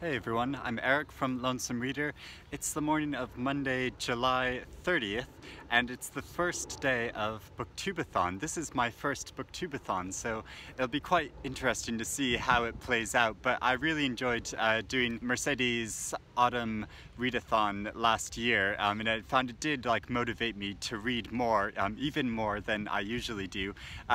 Hey everyone, I'm Eric from Lonesome Reader. It's the morning of Monday, July 30th, and it's the first day of BookTubeAthon. This is my first BookTubeAthon, so it'll be quite interesting to see how it plays out, but I really enjoyed doing Mercedes Autumn Readathon last year, and I found it did motivate me to read more, even more than I usually do.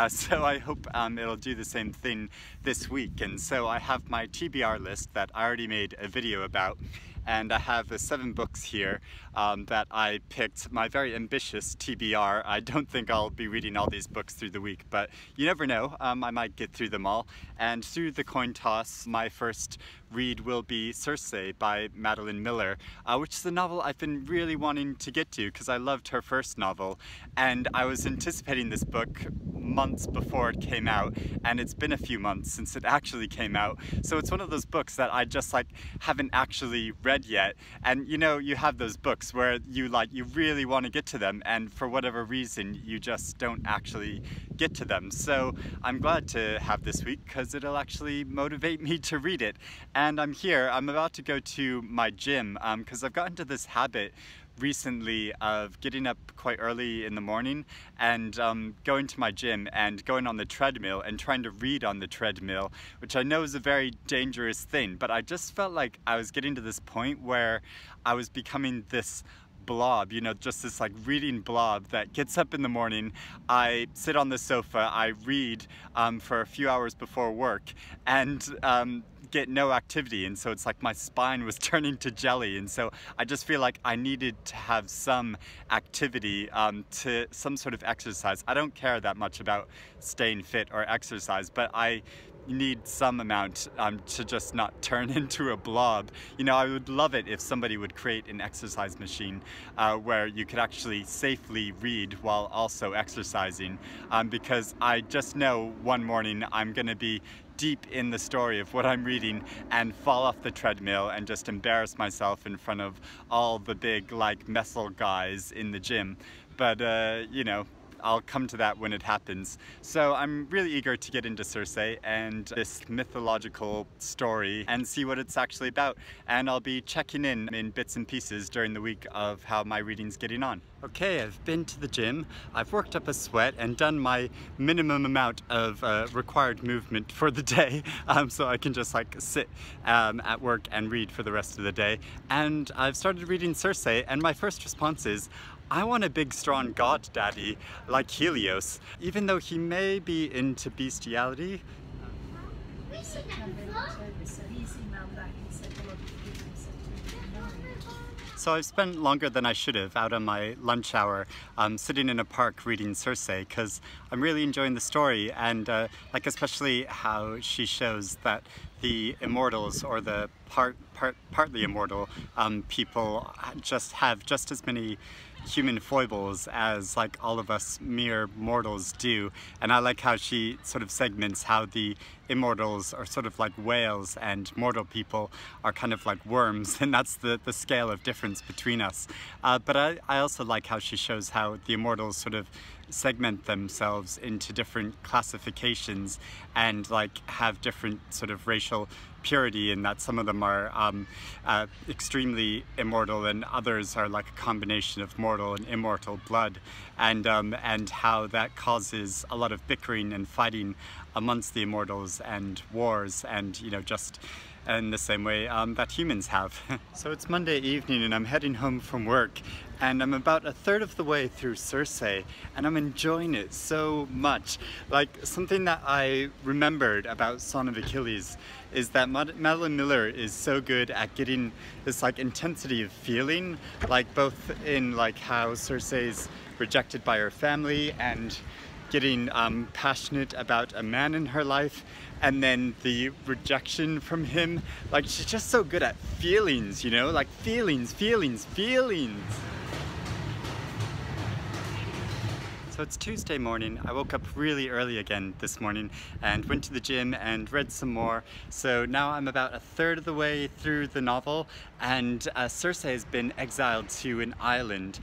So I hope it'll do the same thing this week. And so I have my TBR list that I already made a video about, and I have 7 books here that I picked, my very ambitious TBR. I don't think I'll be reading all these books through the week, but you never know, I might get through them all. And through the coin toss, my first read will be Cersei by Madeline Miller, which is a novel I've been really wanting to get to because I loved her first novel, and I was anticipating this book months before it came out, and it's been a few months since it actually came out, so it's one of those books that I just haven't actually read yet. And you know, you have those books where you really want to get to them, and for whatever reason you just don't actually get to them. So I'm glad to have this week because it'll actually motivate me to read it. And I'm about to go to my gym because I've gotten into this habit recently of getting up quite early in the morning and going to my gym and going on the treadmill and trying to read on the treadmill, which I know is a very dangerous thing, but I just felt like I was getting to this point where I was becoming this blob, you know, just this reading blob that gets up in the morning. I sit on the sofa, I read for a few hours before work, and get no activity, and so it's like my spine was turning to jelly. And so I just feel like I needed to have some activity, to some sort of exercise. I don't care that much about staying fit or exercise, but I need some amount to just not turn into a blob. You know, I would love it if somebody would create an exercise machine where you could actually safely read while also exercising, because I just know one morning I'm gonna be deep in the story of what I'm reading and fall off the treadmill and just embarrass myself in front of all the big methyl guys in the gym. But you know, I'll come to that when it happens. So I'm really eager to get into Cersei and this mythological story and see what it's actually about. And I'll be checking in bits and pieces during the week of how my reading's getting on. Okay, I've been to the gym, I've worked up a sweat and done my minimum amount of required movement for the day, so I can just sit at work and read for the rest of the day. And I've started reading Cersei, and my first response is, I want a big strong god daddy like Helios, even though he may be into bestiality. So I've spent longer than I should have out on my lunch hour sitting in a park reading Cersei because I'm really enjoying the story, and especially how she shows that the immortals, or the partly immortal people, just have just as many human foibles as all of us mere mortals do. And I like how she sort of segments how the immortals are sort of like whales and mortal people are kind of like worms, and that's the scale of difference between us. But I also like how she shows how the immortals sort of segment themselves into different classifications and have different sort of racial purity, in that some of them are extremely immortal and others are a combination of mortal and immortal blood, and how that causes a lot of bickering and fighting amongst the immortals and wars, and you know, just in the same way that humans have. So it's Monday evening and I'm heading home from work, and I'm about a third of the way through Cersei, and I'm enjoying it so much. Something that I remembered about Son of Achilles is that Madeline Miller is so good at getting this intensity of feeling, both in how Cersei's rejected by her family and getting passionate about a man in her life, and then the rejection from him. She's just so good at feelings, you know, feelings. So it's Tuesday morning. I woke up really early again this morning and went to the gym and read some more. So now I'm about a third of the way through the novel, and Circe has been exiled to an island,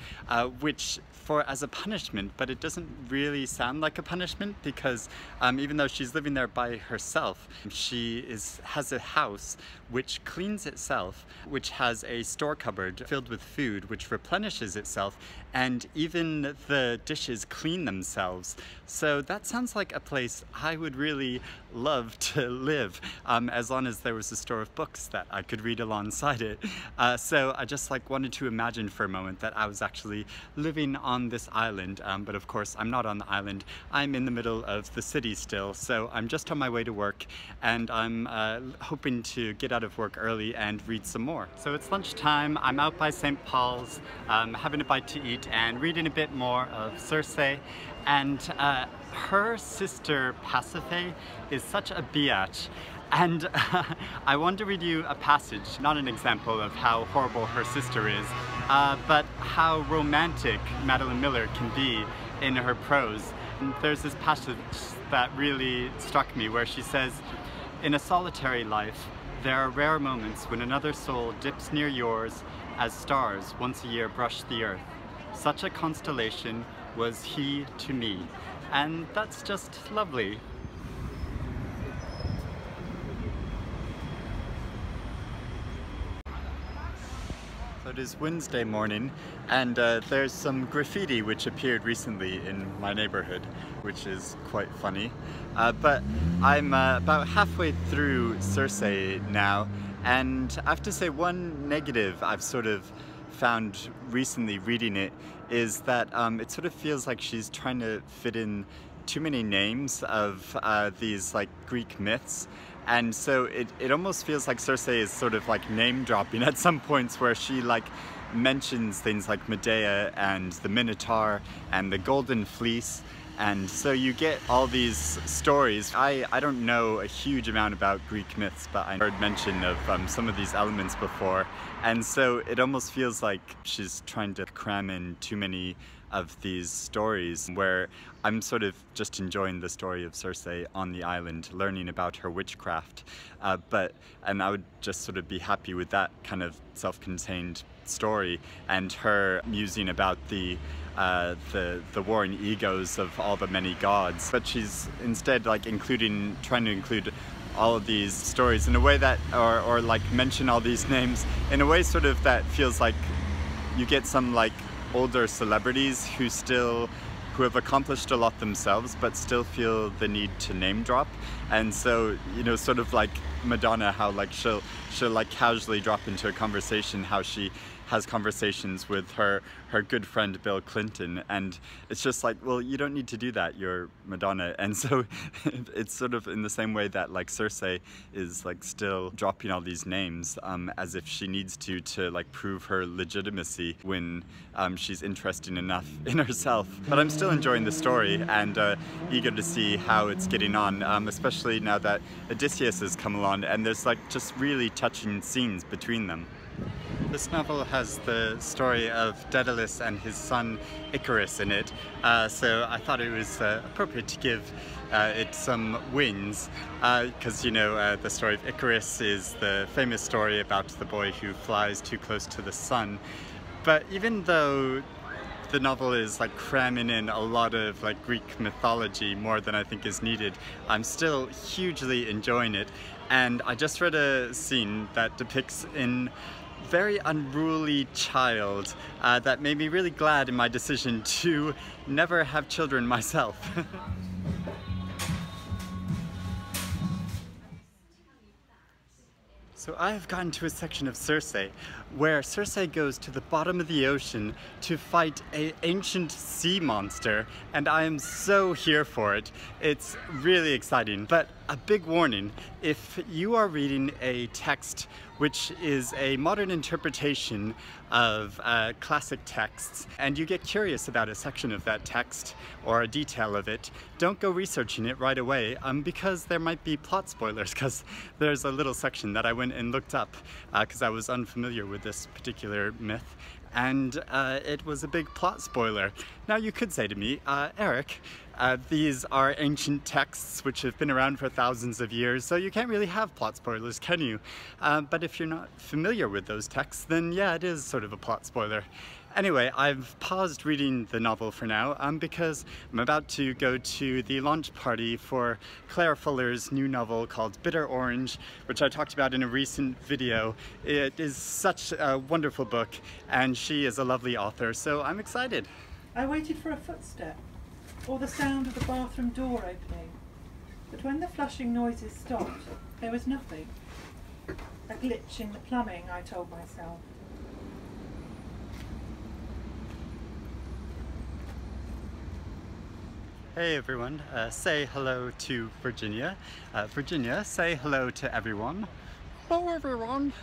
which as a punishment, but it doesn't really sound like a punishment because even though she's living there by herself, she has a house which cleans itself, which has a store cupboard filled with food which replenishes itself, and even the dishes clean themselves. So that sounds like a place I would really love to live, as long as there was a store of books that I could read alongside it. So I just wanted to imagine for a moment that I was actually living on this island, but of course I'm not on the island. I'm in the middle of the city still, so I'm just on my way to work, and I'm hoping to get out of work early and read some more. So it's lunchtime, I'm out by St. Paul's, having a bite to eat and reading a bit more of Circe, and her sister Pasiphae is such a biatch. And I want to read you a passage, not an example of how horrible her sister is, but how romantic Madeline Miller can be in her prose. And there's this passage that really struck me where she says, "In a solitary life, there are rare moments when another soul dips near yours as stars once a year brush the earth. Such a constellation was he to me." And that's just lovely. So it is Wednesday morning, and there's some graffiti which appeared recently in my neighborhood, which is quite funny. But I'm about halfway through Circe now, and I have to say one negative I've sort of found recently reading it is that it sort of feels like she's trying to fit in too many names of these Greek myths. And so it almost feels like Circe is sort of name dropping at some points, where she mentions things like Medea and the Minotaur and the Golden Fleece. And so you get all these stories. I don't know a huge amount about Greek myths, but I heard mention of some of these elements before. And so it almost feels like she's trying to cram in too many of these stories, where I'm sort of just enjoying the story of Circe on the island, learning about her witchcraft. And I would just sort of be happy with that kind of self-contained story, and her musing about the warring egos of all the many gods. But she's instead trying to include all of these stories in a way that, or mention all these names in a way sort of that feels like you get some older celebrities who have accomplished a lot themselves but still feel the need to name drop. And so, sort of like Madonna, how she'll casually drop into a conversation how she has conversations with her good friend Bill Clinton, and it's just well, you don't need to do that, you're Madonna. And so it's sort of in the same way that Circe is still dropping all these names as if she needs to prove her legitimacy when she's interesting enough in herself. But I'm still enjoying the story and eager to see how it's getting on, especially now that Odysseus has come along, and there's just really touching scenes between them. This novel has the story of Daedalus and his son Icarus in it, so I thought it was appropriate to give it some wins, because the story of Icarus is the famous story about the boy who flies too close to the sun. But even though the novel is cramming in a lot of Greek mythology, more than I think is needed, I'm still hugely enjoying it. And I just read a scene that depicts a very unruly child that made me really glad in my decision to never have children myself. So I have gotten to a section of Circe where Circe goes to the bottom of the ocean to fight an ancient sea monster, and I am so here for it. It's really exciting, but a big warning: if you are reading a text which is a modern interpretation of classic texts, and you get curious about a section of that text or a detail of it, don't go researching it right away, because there might be plot spoilers, because there's a little section that I went and looked up because I was unfamiliar with this particular myth. and it was a big plot spoiler. Now you could say to me, Eric, these are ancient texts which have been around for thousands of years, so you can't really have plot spoilers, can you? But if you're not familiar with those texts, then yeah, it is sort of a plot spoiler. Anyway, I've paused reading the novel for now because I'm about to go to the launch party for Claire Fuller's new novel called Bitter Orange, which I talked about in a recent video. It is such a wonderful book, and she is a lovely author, so I'm excited. I waited for a footstep, or the sound of the bathroom door opening, but when the flushing noises stopped, there was nothing. A glitch in the plumbing, I told myself. Hey everyone, say hello to Virginia. Virginia, say hello to everyone. Hello everyone.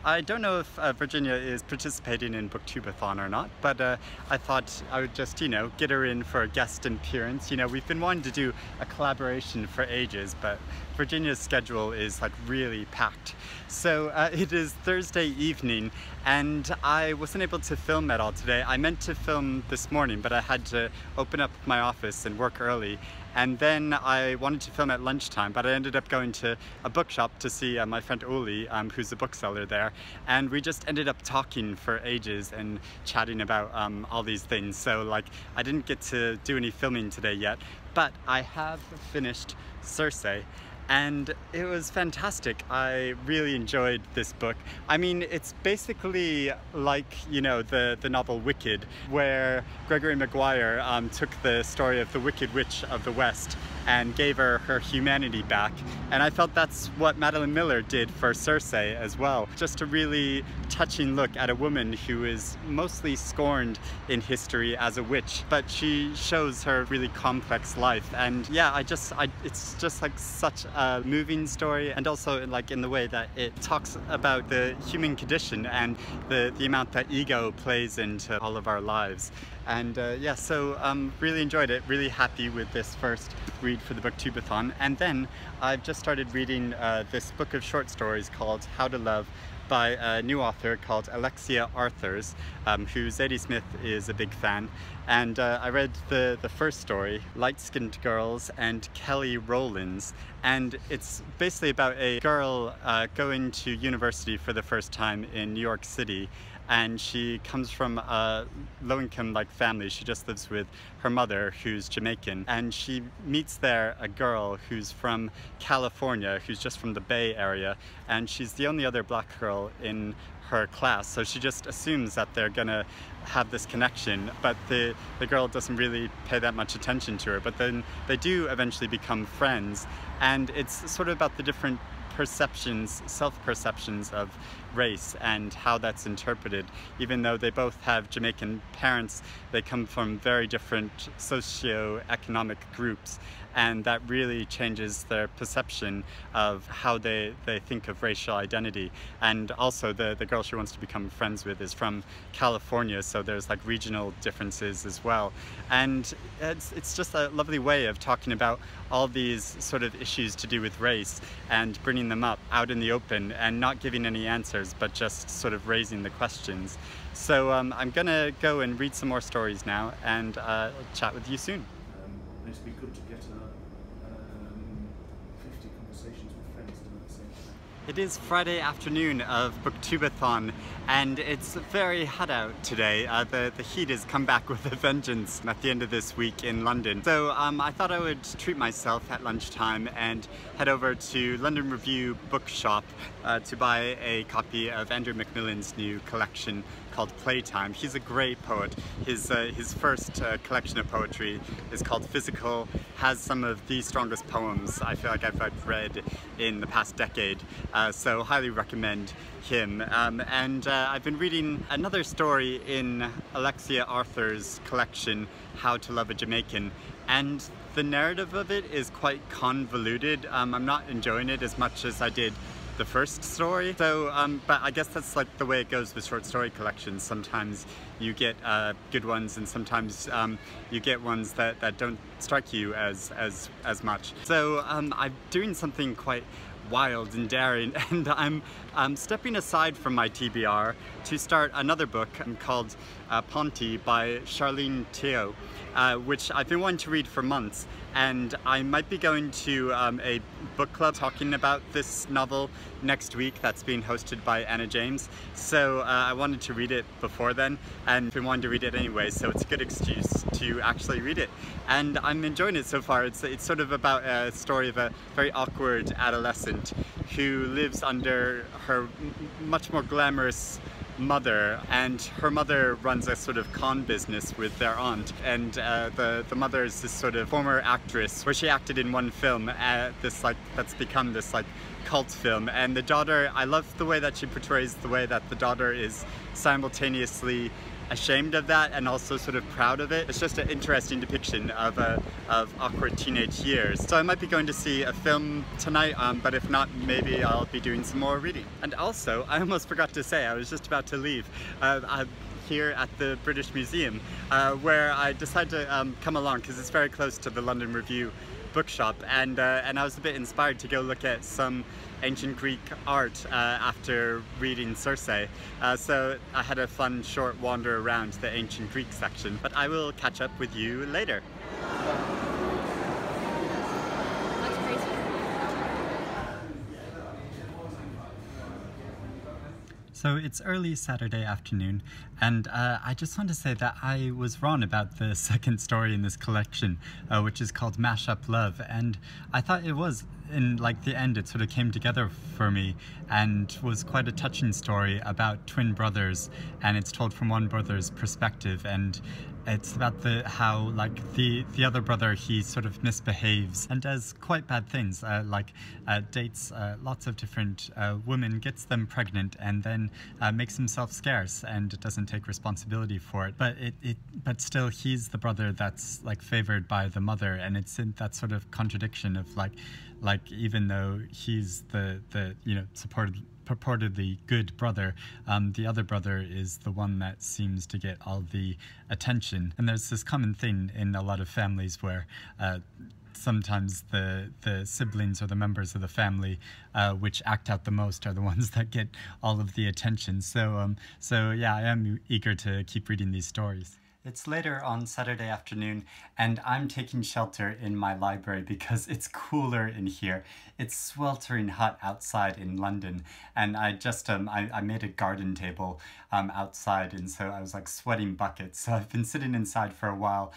I don't know if Virginia is participating in BookTubeAthon or not, but I thought I would just, get her in for a guest appearance. We've been wanting to do a collaboration for ages, but Virginia's schedule is like really packed. So it is Thursday evening, and I wasn't able to film at all today. I meant to film this morning, but I had to open up my office and work early. And then I wanted to film at lunchtime, but I ended up going to a bookshop to see my friend Uli, who's a bookseller there. And we just ended up talking for ages and chatting about all these things. So like, I didn't get to do any filming today yet, but I have finished Cersei. And it was fantastic. I really enjoyed this book. I mean, it's basically like, the novel Wicked, where Gregory Maguire took the story of the Wicked Witch of the West and gave her humanity back. And I felt that's what Madeline Miller did for Cersei as well. Just a really touching look at a woman who is mostly scorned in history as a witch, but she shows her really complex life. And yeah, it's just like such a moving story, and also like in the way that it talks about the human condition and the amount that ego plays into all of our lives. And yeah, so really enjoyed it, really happy with this first read for the BookTubeAthon. And then I've just started reading this book of short stories called How to Love by a new author called Alexia Arthurs, who Zadie Smith is a big fan. And I read the first story, Light-Skinned Girls and Kelly Rowlands, and it's basically about a girl going to university for the first time in New York City. And she comes from a low-income family. She just lives with her mother, who's Jamaican, and she meets there a girl who's from California, who's just from the Bay Area, and she's the only other black girl in her class, so she just assumes that they're gonna have this connection, but the girl doesn't really pay that much attention to her. But then they do eventually become friends, and it's sort of about the different perceptions, self-perceptions of race and how that's interpreted. Even though they both have Jamaican parents, they come from very different socio-economic groups, and that really changes their perception of how they think of racial identity. And also the girl she wants to become friends with is from California, so there's like regional differences as well. And it's just a lovely way of talking about all these sort of issues to do with race and bringing them up out in the open and not giving any answers, but just sort of raising the questions. So I'm gonna go and read some more stories now, and chat with you soon. It'd be good to get 50 conversations with friends done at the same time. It is Friday afternoon of BookTubeAthon, and it's very hot out today. The heat has come back with a vengeance at the end of this week in London. So I thought I would treat myself at lunchtime and head over to London Review Bookshop to buy a copy of Andrew McMillan's new collection called Playtime. He's a great poet. His first collection of poetry is called Physical, has some of the strongest poems I feel like I've read in the past decade, so highly recommend him. And I've been reading another story in Alexia Arthurs' collection, How to Love a Jamaican, and the narrative of it is quite convoluted. I'm not enjoying it as much as I did the first story. So, but I guess that's like the way it goes with short story collections. Sometimes you get good ones, and sometimes you get ones that don't strike you as much. So I'm doing something quite wild and daring, and I'm stepping aside from my TBR to start another book called Ponti by Sharlene Teo, which I've been wanting to read for months, and I might be going to a book club talking about this novel next week that's being hosted by Anna James. So I wanted to read it before then, and I've been wanting to read it anyway, so it's a good excuse to actually read it. And I'm enjoying it so far. It's sort of about a story of a very awkward adolescent who lives under her much more glamorous mother, and her mother runs a sort of con business with their aunt, and the mother is this sort of former actress where she acted in one film, that's become this like cult film, and the daughter, I love the way that she portrays the way that the daughter is simultaneously ashamed of that and also sort of proud of it. It's just an interesting depiction of awkward teenage years. So I might be going to see a film tonight, but if not, maybe I'll be doing some more reading. And also, I almost forgot to say, I was just about to leave. I'm here at the British Museum, where I decided to come along because it's very close to the London Review bookshop, and I was a bit inspired to go look at some ancient Greek art after reading Cersei. So I had a fun short wander around the ancient Greek section, but I will catch up with you later. So it's early Saturday afternoon, and I just want to say that I was wrong about the second story in this collection, which is called Mash Up Love, and I thought it was, in like the end, it sort of came together for me and was quite a touching story about twin brothers, and it's told from one brother's perspective, and it's about how like the other brother, he sort of misbehaves and does quite bad things, dates lots of different women, gets them pregnant, and then makes himself scarce and doesn't take responsibility for it. But still, he's the brother that's like favored by the mother, and it's in that sort of contradiction of like even though he's the purportedly good brother, the other brother is the one that seems to get all the attention. And there's this common thing in a lot of families where sometimes the siblings or the members of the family which act out the most are the ones that get all of the attention. So yeah, I am eager to keep reading these stories. It's later on Saturday afternoon, and I'm taking shelter in my library because it's cooler in here. It's sweltering hot outside in London, and I just I made a garden table outside, and so I was like sweating buckets. So I've been sitting inside for a while,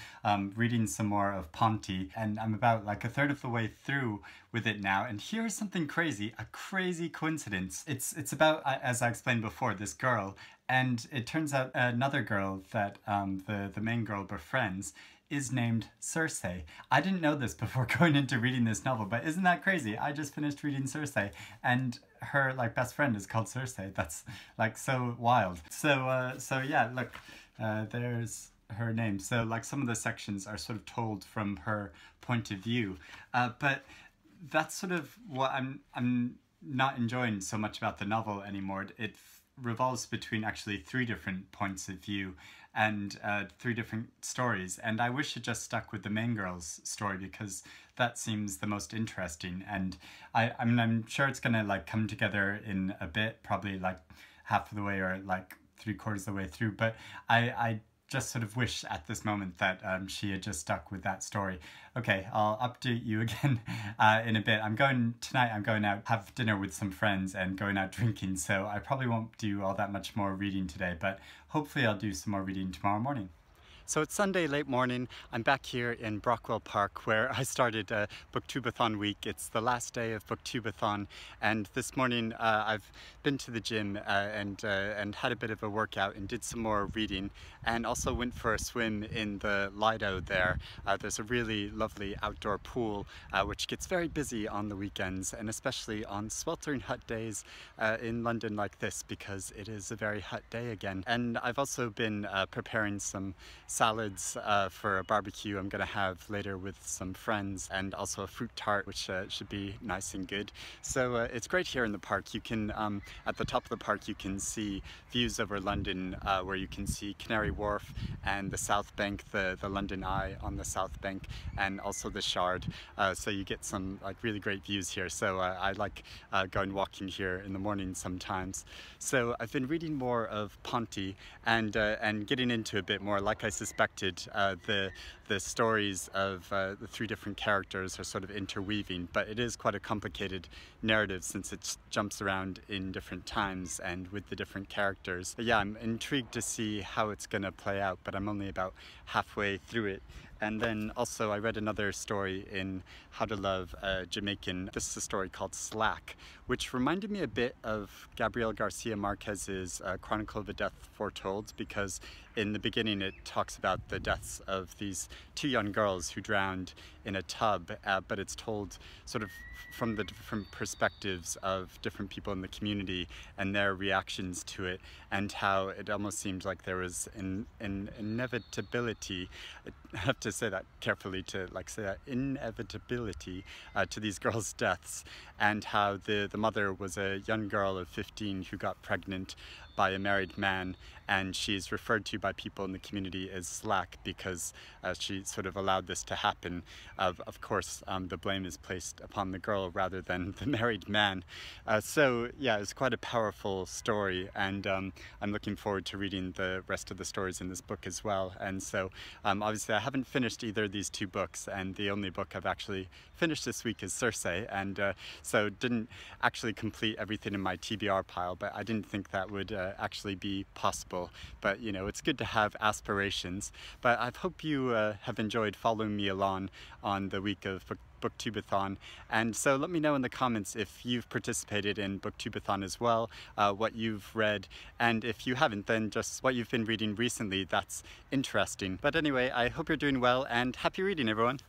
reading some more of Ponti, and I'm about like a third of the way through with it now. And here's something crazy, a crazy coincidence. It's about, as I explained before, this girl, and it turns out another girl that the main girl befriends is named Cersei. I didn't know this before going into reading this novel, but isn't that crazy? I just finished reading Cersei, and her like best friend is called Cersei. That's like so wild. So yeah, look, there's her name. So like some of the sections are sort of told from her point of view, but that's sort of what I'm not enjoying so much about the novel anymore. It revolves between actually 3 different points of view and 3 different stories, and I wish it just stuck with the main girl's story because that seems the most interesting. And I mean, I'm sure it's gonna like come together in a bit, probably like half of the way or like 3/4 of the way through, but I just sort of wish at this moment that she had just stuck with that story. Okay, I'll update you again in a bit. Tonight I'm going out, have dinner with some friends and going out drinking, so I probably won't do all that much more reading today, but hopefully I'll do some more reading tomorrow morning. So it's Sunday late morning. I'm back here in Brockwell Park where I started BookTubeAthon week. It's the last day of BookTubeAthon, and this morning I've been to the gym and had a bit of a workout and did some more reading, and also went for a swim in the Lido there. There's a really lovely outdoor pool which gets very busy on the weekends, and especially on sweltering hot days in London like this, because it is a very hot day again. And I've also been preparing some salads for a barbecue I'm gonna have later with some friends, and also a fruit tart, which should be nice and good. So it's great here in the park. You can, at the top of the park, you can see views over London, where you can see Canary Wharf and the South Bank, the London Eye on the South Bank, and also the Shard. So you get some like really great views here. So I like going walking here in the morning sometimes. So I've been reading more of Ponti and getting into a bit more. Like I suspected, the stories of the three different characters are sort of interweaving, but it is quite a complicated narrative since it jumps around in different times and with the different characters. But yeah, I'm intrigued to see how it's going to play out, but I'm only about halfway through it. And then also I read another story in How to Love a Jamaican. This is a story called Slack, which reminded me a bit of Gabriel Garcia Marquez's Chronicle of a Death Foretold, because in the beginning it talks about the deaths of these two young girls who drowned in a tub, but it's told sort of from the different perspectives of different people in the community and their reactions to it, and how it almost seemed like there was an inevitability. I have to say that carefully, to like say that inevitability to these girls' deaths, and how the mother was a young girl of 15 who got pregnant by a married man, and she's referred to by people in the community as Slack because she sort of allowed this to happen. Of course, the blame is placed upon the girl rather than the married man. So yeah, it's quite a powerful story, and I'm looking forward to reading the rest of the stories in this book as well. And so obviously I haven't finished either of these two books, and the only book I've actually finished this week is Cersei, and so didn't actually complete everything in my TBR pile, but I didn't think that would actually be possible. But you know, it's good to have aspirations. But I hope you have enjoyed following me along on the week of BookTubeAthon, and so let me know in the comments if you've participated in BookTubeAthon as well, what you've read, and if you haven't, then just what you've been reading recently. That's interesting. But anyway, I hope you're doing well, and happy reading, everyone.